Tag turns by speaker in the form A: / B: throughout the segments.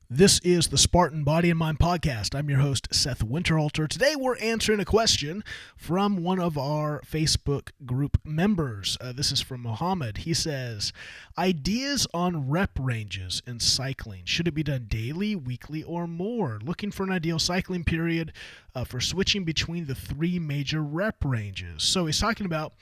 A: This is the Spartan Body Mind Podcast. I'm your host, Seth Winterhalter. Today we're answering a question from one of our Facebook group members. This is from Mohammed. He says, ideas on rep ranges in cycling. Should it be done daily, weekly, or more? Looking for an ideal cycling period for switching between the three major rep ranges. So he's talking about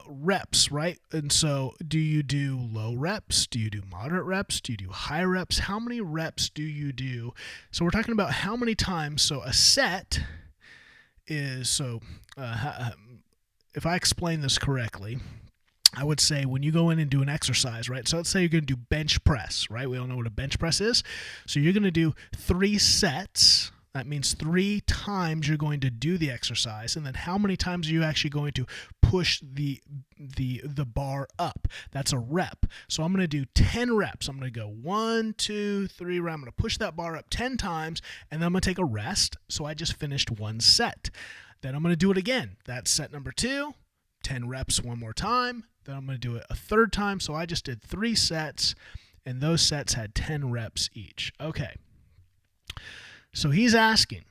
A: reps, right? And so do you do low reps? Do you do moderate reps? Do you do high reps? How many reps do you do? So we're talking about how many times. So a set is, if I explain this correctly, I would say when you go in and do an exercise, right? So let's say you're going to do bench press, right? We all know what a bench press is. So you're going to do 3 sets. That means 3 times you're going to do the exercise, and then how many times are you actually going to push the bar up? That's a rep. So I'm going to do 10 reps. I'm going to go 1, 2, 3. I'm going to push that bar up 10 times, and then I'm going to take a rest. So I just finished 1 set. Then I'm going to do it again. That's set number 2, 10 reps one more time. Then I'm going to do it a third time. So I just did 3 sets, and those sets had 10 reps each. Okay. So he's asking,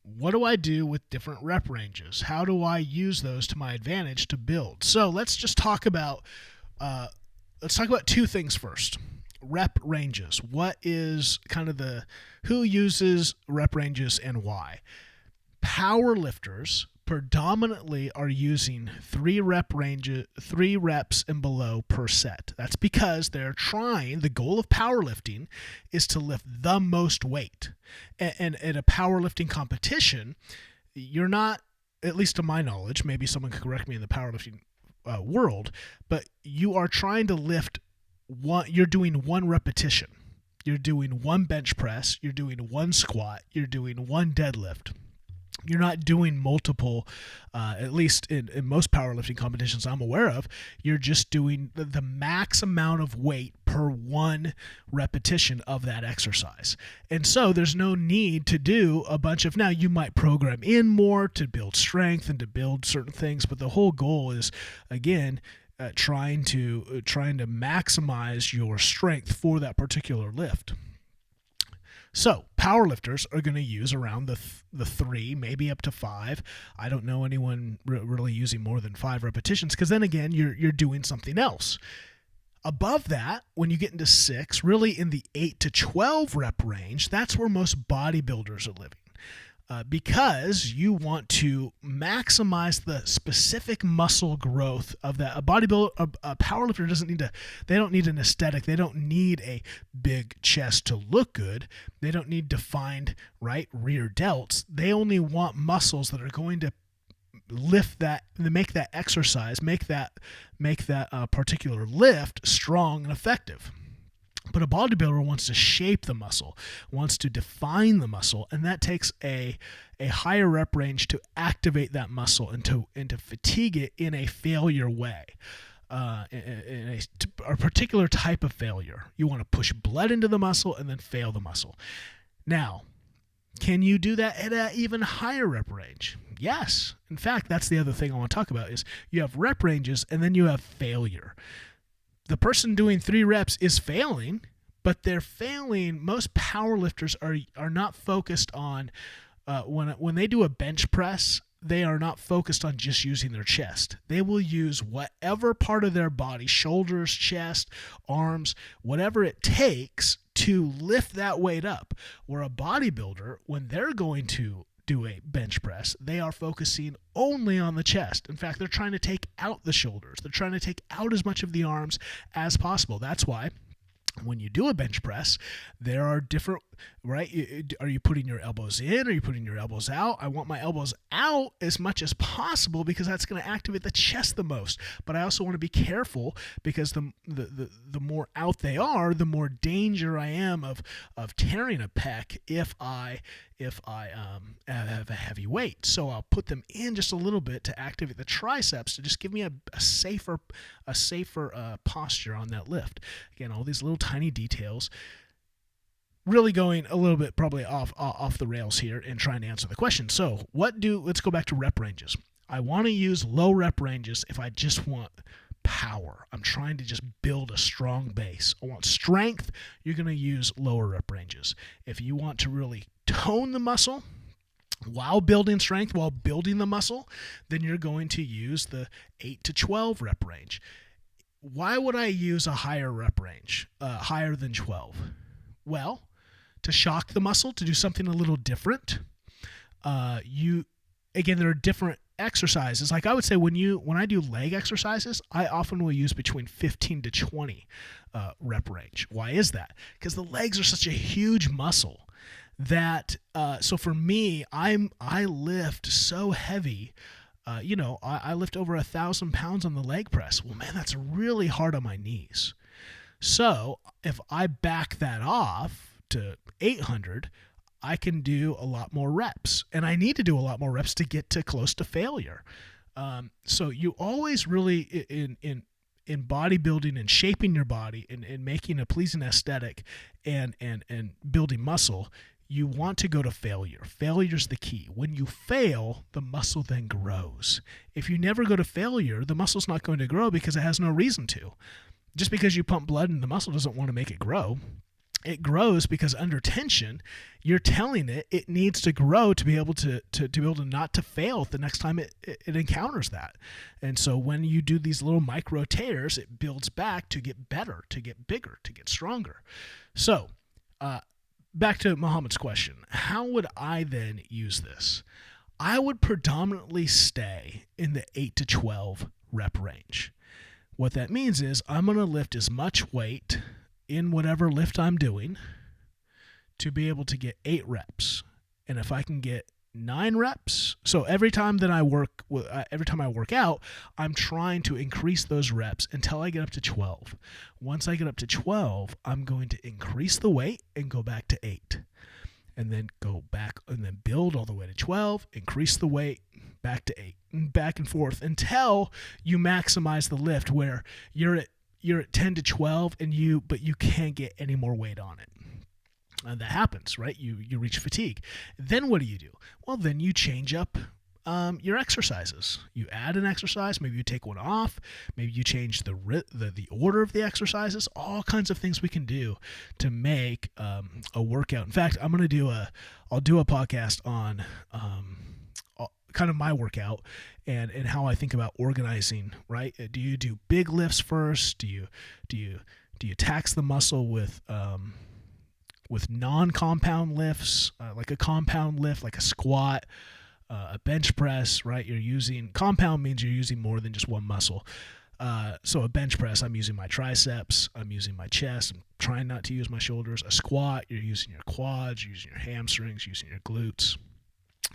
A: what do I do with different rep ranges? How do I use those to my advantage to build? So let's just talk about 2 things first. Rep ranges. What is kind of who uses rep ranges and why? Power lifters predominantly are using 3 reps and below per set. That's because the goal of powerlifting is to lift the most weight. And at a powerlifting competition, you're not, at least to my knowledge, maybe someone could correct me in the powerlifting world, but you are trying to lift you're doing 1 repetition. You're doing 1 bench press, you're doing 1 squat, you're doing 1 deadlift. You're not doing multiple, at least in most powerlifting competitions I'm aware of, you're just doing the max amount of weight per 1 repetition of that exercise. And so there's no need to do a bunch of, now you might program in more to build strength and to build certain things, but the whole goal is, again, trying to maximize your strength for that particular lift. So powerlifters are going to use around the 3, maybe up to 5. I don't know anyone really using more than 5 repetitions, because then again, you're doing something else. Above that, when you get into 6, really in the 8 to 12 rep range, that's where most bodybuilders are living. Because you want to maximize the specific muscle growth of that. A powerlifter they don't need an aesthetic. They don't need a big chest to look good. They don't need defined, rear delts. They only want muscles that are going to lift that, make that exercise, make that particular lift strong and effective. But a bodybuilder wants to shape the muscle, wants to define the muscle, and that takes a higher rep range to activate that muscle and to fatigue it in a failure way, in a particular type of failure. You want to push blood into the muscle and then fail the muscle. Now, can you do that at an even higher rep range? Yes. In fact, that's the other thing I want to talk about is you have rep ranges and then you have failure. The person doing 3 reps is failing, but they're failing. Most powerlifters are not focused on, when they do a bench press, they are not focused on just using their chest. They will use whatever part of their body, shoulders, chest, arms, whatever it takes to lift that weight up. Where a bodybuilder, when they're going to do a bench press, they are focusing only on the chest. In fact, they're trying to take out the shoulders. They're trying to take out as much of the arms as possible. That's why when you do a bench press, there are different, are you putting your elbows in? Are you putting your elbows out? I want my elbows out as much as possible because that's going to activate the chest the most. But I also want to be careful because the more out they are, the more danger I am of tearing a pec if I have a heavy weight. So I'll put them in just a little bit to activate the triceps to just give me a safer posture on that lift. Again, all these little tiny details. Really going a little bit probably off the rails here and trying to answer the question. So let's go back to rep ranges. I want to use low rep ranges if I just want power. I'm trying to just build a strong base. I want strength. You're going to use lower rep ranges. If you want to really tone the muscle while building strength, while building the muscle, then you're going to use the 8 to 12 rep range. Why would I use a higher rep range, higher than 12? Well, to shock the muscle, to do something a little different. Again, there are different exercises. Like I would say when I do leg exercises, I often will use between 15 to 20 rep range. Why is that? Because the legs are such a huge muscle that, so for me, I lift so heavy. I lift over 1,000 pounds on the leg press. Well, man, that's really hard on my knees. So if I back that off to 800, I can do a lot more reps, and I need to do a lot more reps to get to close to failure. So you always really in bodybuilding and shaping your body and making a pleasing aesthetic and building muscle, you want to go to failure. Failure's the key. When you fail, the muscle then grows. If you never go to failure, the muscle's not going to grow because it has no reason to. Just because you pump blood in the muscle doesn't want to make it grow. It grows because under tension, you're telling it needs to grow to be able to be able to not to fail the next time it encounters that. And so when you do these little micro tears, it builds back to get better, to get bigger, to get stronger. So back to Muhammad's question, how would I then use this? I would predominantly stay in the 8 to 12 rep range. What that means is I'm going to lift as much weight in whatever lift I'm doing to be able to get 8 reps. And if I can get 9 reps, so every time I work out, I'm trying to increase those reps until I get up to 12. Once I get up to 12, I'm going to increase the weight and go back to 8. And then go back and then build all the way to 12, increase the weight, back to 8, and back and forth until you maximize the lift where you're at 10 to 12 but you can't get any more weight on it. And that happens, right? You reach fatigue. Then what do? Well, then you change up your exercises. You add an exercise, maybe you take one off, maybe you change the order of the exercises, all kinds of things we can do to make a workout. In fact, I'll do a podcast on kind of my workout and how I think about organizing, right? Do you do big lifts first? Do you tax the muscle with non-compound lifts, like a compound lift, like a squat, a bench press, right? Compound means you're using more than just one muscle. So a bench press, I'm using my triceps, I'm using my chest, I'm trying not to use my shoulders. A squat, you're using your quads, you're using your hamstrings, you're using your glutes.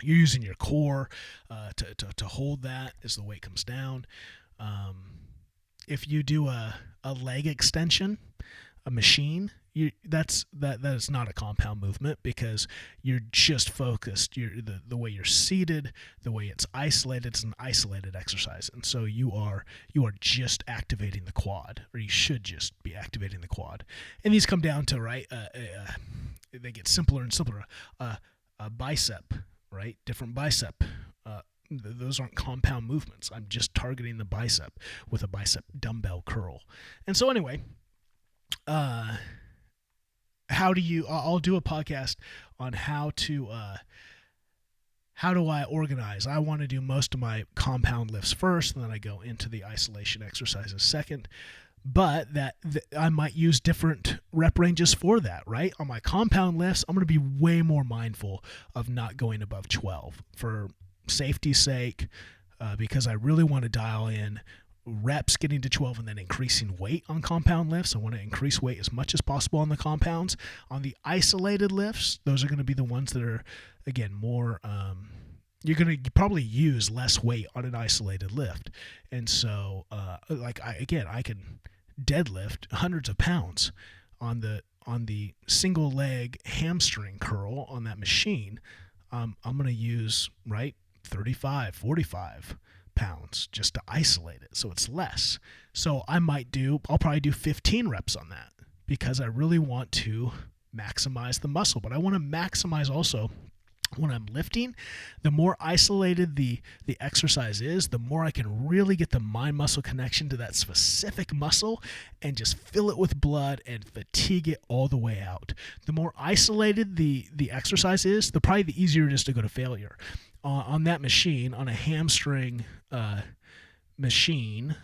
A: You're using your core to hold that as the weight comes down. If you do a leg extension, a machine, that is not a compound movement because you're just focused. The way you're seated, the way it's isolated, it's an isolated exercise, and so you are just activating the quad, or you should just be activating the quad. And these come down to they get simpler and simpler. A bicep. Right? Different bicep. Those aren't compound movements. I'm just targeting the bicep with a bicep dumbbell curl. And so anyway, I'll do a podcast on how do I organize. I want to do most of my compound lifts first, and then I go into the isolation exercises second. But I might use different rep ranges for that, right? On my compound lifts, I'm going to be way more mindful of not going above 12 for safety's sake, because I really want to dial in reps getting to 12 and then increasing weight on compound lifts. I want to increase weight as much as possible on the compounds. On the isolated lifts, those are going to be the ones that are, again, more you're going to probably use less weight on an isolated lift. And so, I can deadlift hundreds of pounds on the single leg hamstring curl on that machine. I'm going to use, 35, 45 pounds just to isolate it. So it's less. So I'll probably do 15 reps on that because I really want to maximize the muscle, but I want to maximize also when I'm lifting, the more isolated the exercise is, the more I can really get the mind-muscle connection to that specific muscle and just fill it with blood and fatigue it all the way out. The more isolated the exercise is, probably the easier it is to go to failure. On that machine, on a hamstring machine,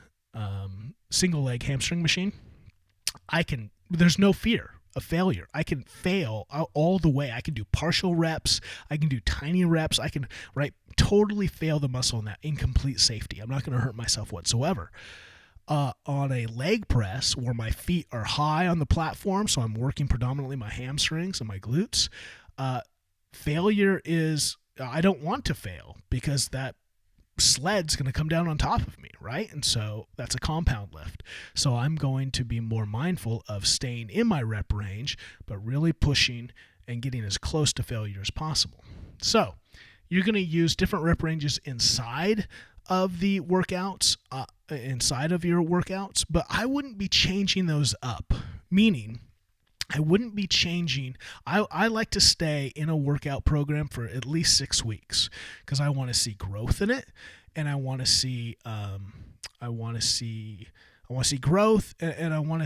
A: single leg hamstring machine, there's no fear of failure. I can fail all the way. I can do partial reps. I can do tiny reps. I can totally fail the muscle in that in complete safety. I'm not going to hurt myself whatsoever. On a leg press where my feet are high on the platform, so I'm working predominantly my hamstrings and my glutes, failure is, I don't want to fail because that sled's going to come down on top of me, right? And so that's a compound lift. So I'm going to be more mindful of staying in my rep range, but really pushing and getting as close to failure as possible. So you're going to use different rep ranges inside of the workouts, inside of your workouts, but I wouldn't be changing those up, meaning I wouldn't be changing. I like to stay in a workout program for at least 6 weeks because I want to see growth in it, and I want to see growth, and I want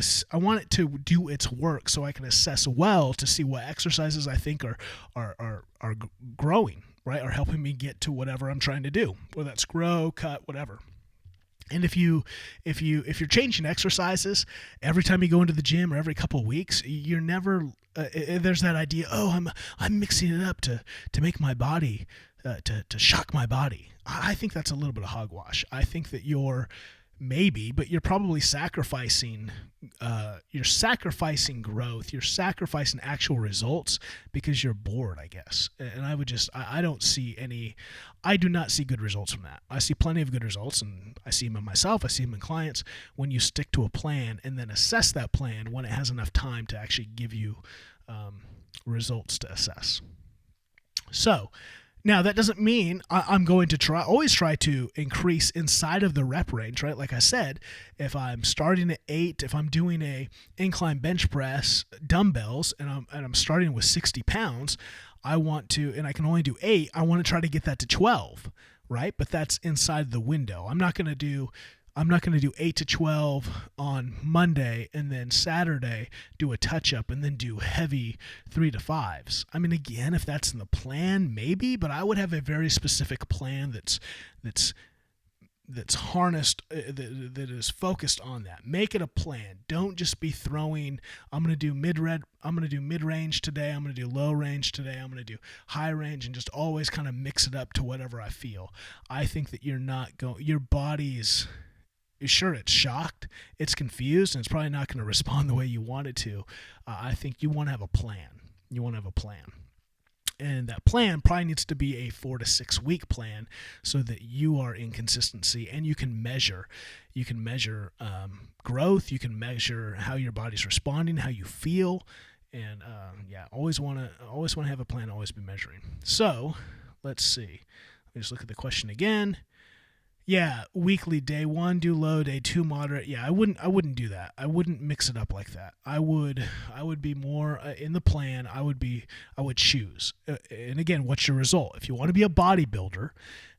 A: it to do its work so I can assess well to see what exercises I think are growing, right, or helping me get to whatever I'm trying to do, whether that's grow, cut, whatever. And if you're changing exercises every time you go into the gym or every couple of weeks, you're never there's that idea, I'm mixing it up to make my body to shock my body. I think that's a little bit of hogwash. I think that you're probably sacrificing growth, you're sacrificing actual results because you're bored, I guess. And I do not see good results from that. I see plenty of good results, and I see them in myself, I see them in clients, when you stick to a plan and then assess that plan when it has enough time to actually give you results to assess. So now, that doesn't mean I'm going to always try to increase inside of the rep range, right? Like I said, if I'm starting at 8, if I'm doing a incline bench press dumbbells and I'm starting with 60 pounds, I want to, and I can only do 8, I want to try to get that to 12, right? But that's inside the window. I'm not going to do 8 to 12 on Monday and then Saturday do a touch-up and then do heavy 3 to 5s. I mean, again, if that's in the plan, maybe, but I would have a very specific plan that's harnessed, that is focused on that. Make it a plan. Don't just be throwing, I'm going to do mid-range today, I'm going to do low range today, I'm going to do high range, and just always kind of mix it up to whatever I feel. I think that your body's, sure, it's shocked, it's confused, and it's probably not going to respond the way you want it to. I think you want to have a plan. And that plan probably needs to be a 4 to 6 week plan so that you are in consistency and you can measure. You can measure growth. You can measure how your body's responding, how you feel, and always want to have a plan. Always be measuring. So let's see. Let me just look at the question again. Yeah, weekly, day 1 do low, day 2 moderate. Yeah, I wouldn't do that. I wouldn't mix it up like that. I would be more in the plan. I would choose. And again, what's your result? If you want to be a bodybuilder,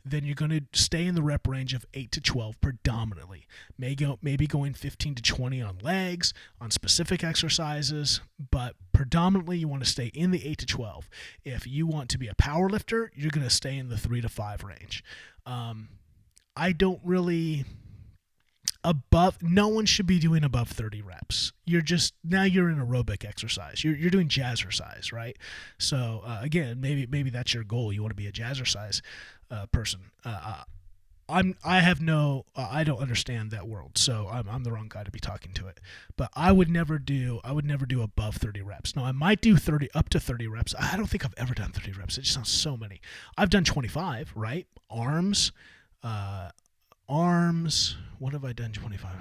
A: then you're going to stay in the rep range of 8 to 12 predominantly. Maybe going 15 to 20 on legs, on specific exercises, but predominantly you want to stay in the 8 to 12. If you want to be a power lifter, you're going to stay in the 3 to 5 range. I don't really no one should be doing above 30 reps. You're in aerobic exercise. You're doing jazzercise, right? So again, maybe that's your goal. You want to be a jazzercise person. I don't understand that world, so I'm the wrong guy to be talking to it. But I would never do above 30 reps. Now I might do up to 30 reps. I don't think I've ever done 30 reps. It just sounds so many. I've done 25, right? Arms. What have I done 25?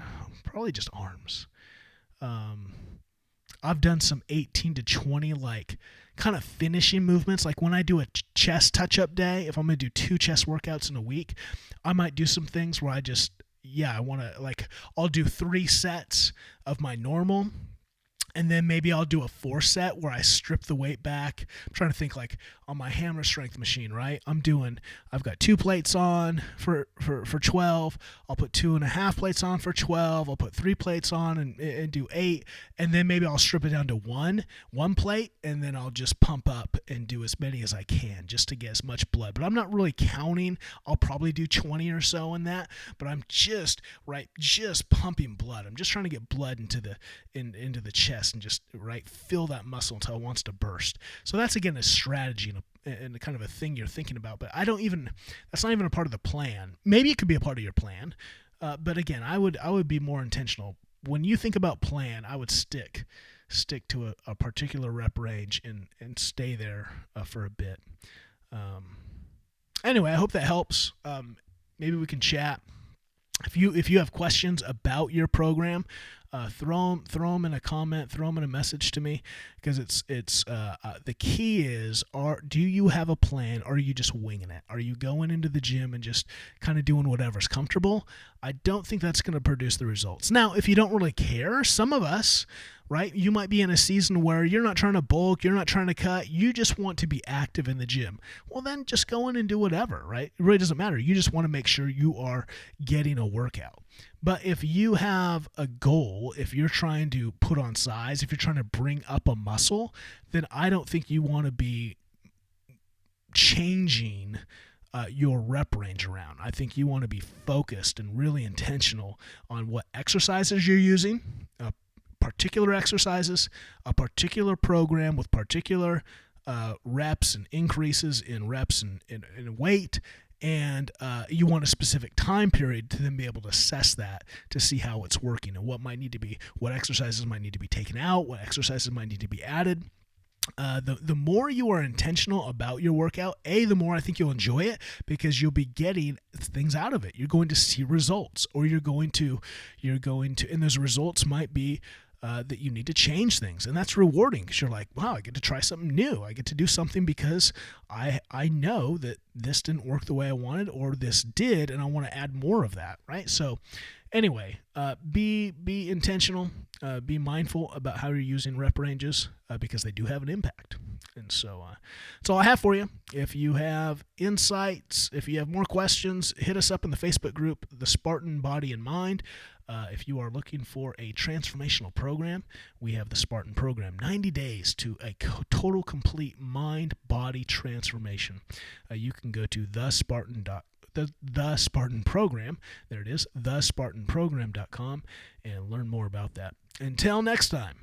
A: Probably just arms. I've done some 18 to 20 like kind of finishing movements. Like when I do a chest touch-up day, if I'm going to do 2 chest workouts in a week, I might do some things where I want to, like, I'll do 3 sets of my normal, And then maybe I'll do a 4-set where I strip the weight back. I'm trying to think, like on my hammer strength machine, right? I've got 2 plates on for 12. I'll put 2.5 plates on for 12. I'll put 3 plates on and do 8. And then maybe I'll strip it down to one plate, and then I'll just pump up and do as many as I can just to get as much blood. But I'm not really counting. I'll probably do 20 or so in that, but I'm just pumping blood. I'm just trying to get blood into the chest and just fill that muscle until it wants to burst. So that's, again, a strategy and kind of a thing you're thinking about, but that's not even a part of the plan. Maybe it could be a part of your plan, but again, I would be more intentional. When you think about plan, I would stick to a particular rep range and stay there for a bit. Anyway, I hope that helps. Maybe we can chat. If you have questions about your program, throw them in a comment, throw them in a message to me, because it's the key is, do you have a plan, or are you just winging it? Are you going into the gym and just kind of doing whatever's comfortable? I don't think that's going to produce the results. Now, if you don't really care, some of us, right, you might be in a season where you're not trying to bulk, you're not trying to cut, you just want to be active in the gym. Well, then just go in and do whatever, right? It really doesn't matter. You just want to make sure you are getting a workout. But if you have a goal, if you're trying to put on size, if you're trying to bring up a muscle, then I don't think you want to be changing your rep range around. I think you want to be focused and really intentional on what exercises you're using, particular exercises, a particular program with particular reps and increases in reps and weight. And you want a specific time period to then be able to assess that, to see how it's working and what exercises might need to be taken out, what exercises might need to be added. The more you are intentional about your workout, the more I think you'll enjoy it, because you'll be getting things out of it. You're going to see results, or you're going to, and those results might be that you need to change things, and that's rewarding, because you're like, wow, I get to try something new. I get to do something because I know that this didn't work the way I wanted, or this did, and I want to add more of that, right? So anyway, be intentional, be mindful about how you're using rep ranges, because they do have an impact. And so that's all I have for you. If you have insights, if you have more questions, hit us up in the Facebook group, the Spartan Body and Mind. If you are looking for a transformational program, we have the Spartan program, 90 days to a total complete mind-body transformation. You can go to the Spartan program, there it is, thespartanprogram.com, and learn more about that. Until next time.